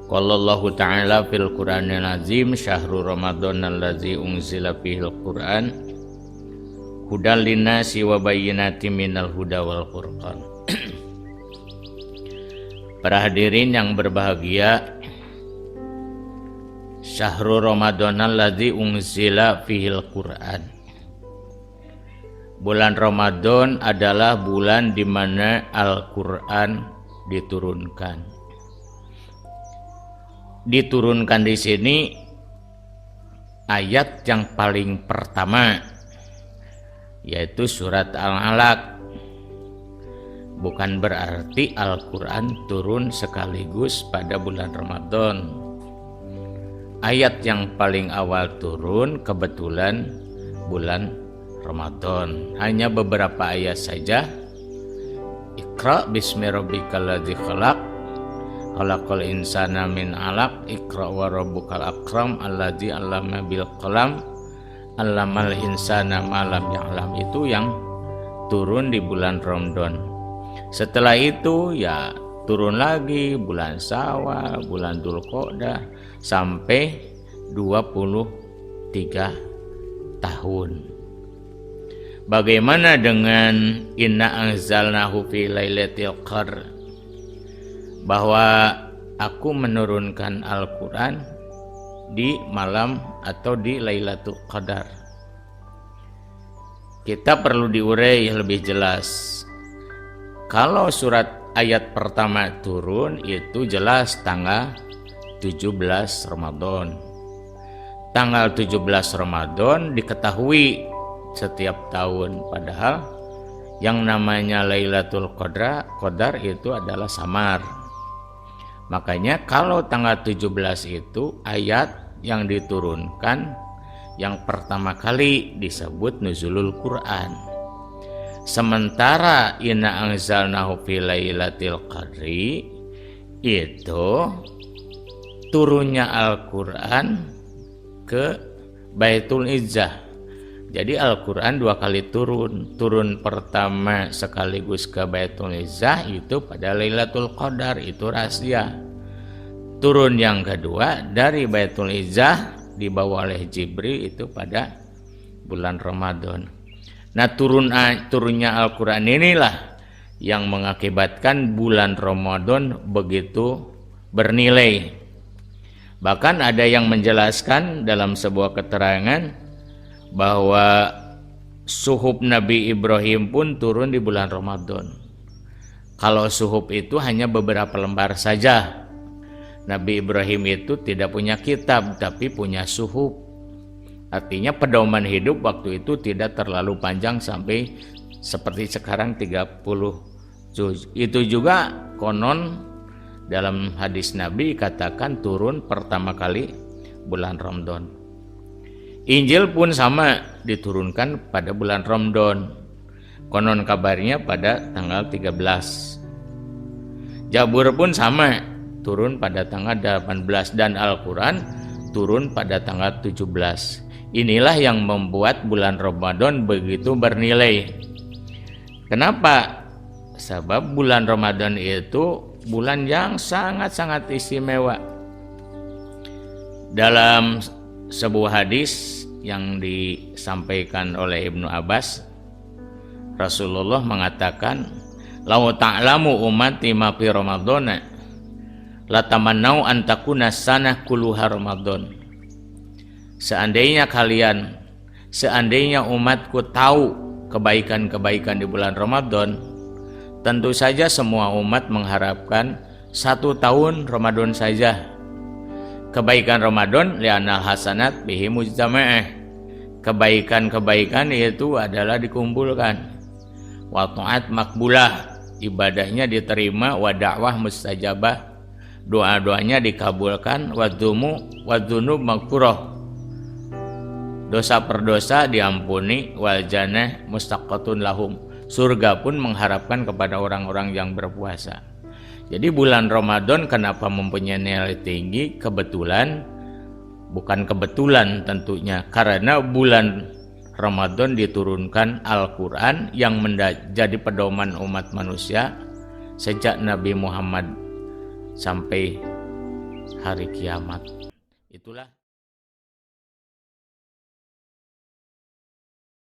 Qala Allahu ta'ala fil Qur'anil azim syahrul ramadhan allazi unzila fihil Qur'an hudal linnasi wa bayyinatin minal huda wal furqan. Para hadirin yang berbahagia, syahrul ramadhan allazi unzila fihil Qur'an. Bulan Ramadan adalah bulan di mana Al-Qur'an diturunkan. Diturunkan di sini ayat yang paling pertama, yaitu surat Al-Alaq. Bukan berarti Al-Quran turun sekaligus pada bulan Ramadan. Ayat yang paling awal turun kebetulan bulan Ramadan. Hanya beberapa ayat saja. Iqra bismi rabbikal ladzi khalaq khalaqal insana min 'alaq iqra wa rabbukal akram alladzi 'allama bil qalam 'allamal insana ma lam ya'lam. Itu yang turun di bulan Ramadan. Setelah itu ya turun lagi bulan Syawal, bulan Dzulqa'dah sampai 23 tahun. Bagaimana dengan inna anzalnahu fi lailatul qadr? Bahwa aku menurunkan Al-Quran di malam atau di Lailatul Qadar. Kita perlu diurai lebih jelas. Kalau surat ayat pertama turun itu jelas tanggal 17 Ramadan. Tanggal 17 Ramadan diketahui setiap tahun, padahal yang namanya Lailatul Qadar itu adalah samar. Makanya kalau tanggal 17 itu ayat yang diturunkan yang pertama kali disebut nuzulul Quran. Sementara inna anzalnahu fi lailatul qadri itu turunnya Al-Quran ke Baitul Izzah. Jadi Al-Quran dua kali turun. Turun pertama sekaligus ke Baitul Izzah itu pada Lailatul Qadar, itu rahasia. Turun yang kedua dari Baitul Izzah dibawa oleh Jibril itu pada bulan Ramadan. Nah turunnya Al-Quran inilah yang mengakibatkan bulan Ramadan begitu bernilai. Bahkan ada yang menjelaskan dalam sebuah keterangan bahwa suhuf Nabi Ibrahim pun turun di bulan Ramadan. Kalau suhuf itu hanya beberapa lembar saja. Nabi Ibrahim itu tidak punya kitab tapi punya suhuf. Artinya pedoman hidup waktu itu tidak terlalu panjang sampai seperti sekarang 30 juz. Itu juga konon dalam hadis Nabi katakan turun pertama kali bulan Ramadan. Injil pun sama diturunkan pada bulan Ramadan. Konon kabarnya pada tanggal 13. Zabur pun sama turun pada tanggal 18 dan Al-Quran turun pada tanggal 17. Inilah yang membuat bulan Ramadan begitu bernilai. Kenapa? Sebab bulan Ramadan itu bulan yang sangat-sangat istimewa. Dalam sebuah hadis yang disampaikan oleh Ibnu Abbas, Rasulullah mengatakan, "Lau ta'lamu ummati ma fi Ramadhana, la tamannau an takuna sanah kulluha Ramadan." Seandainya umatku tahu kebaikan-kebaikan di bulan Ramadan, tentu saja semua umat mengharapkan 1 tahun Ramadan saja. Kebaikan Ramadan li'anal hasanat bihi mujtama'ah. Kebaikan-kebaikan itu adalah dikumpulkan. Wa ta'at makbulah, ibadahnya diterima, wa da'wah mustajabah, doa-doanya dikabulkan, wa dzunub maghfurah, dosa per dosa diampuni, wal jannah mustaqatun lahum, surga pun mengharapkan kepada orang-orang yang berpuasa. Jadi bulan Ramadan kenapa mempunyai nilai tinggi? Bukan kebetulan tentunya, karena bulan Ramadan diturunkan Al-Quran yang menjadi pedoman umat manusia sejak Nabi Muhammad sampai hari kiamat. Itulah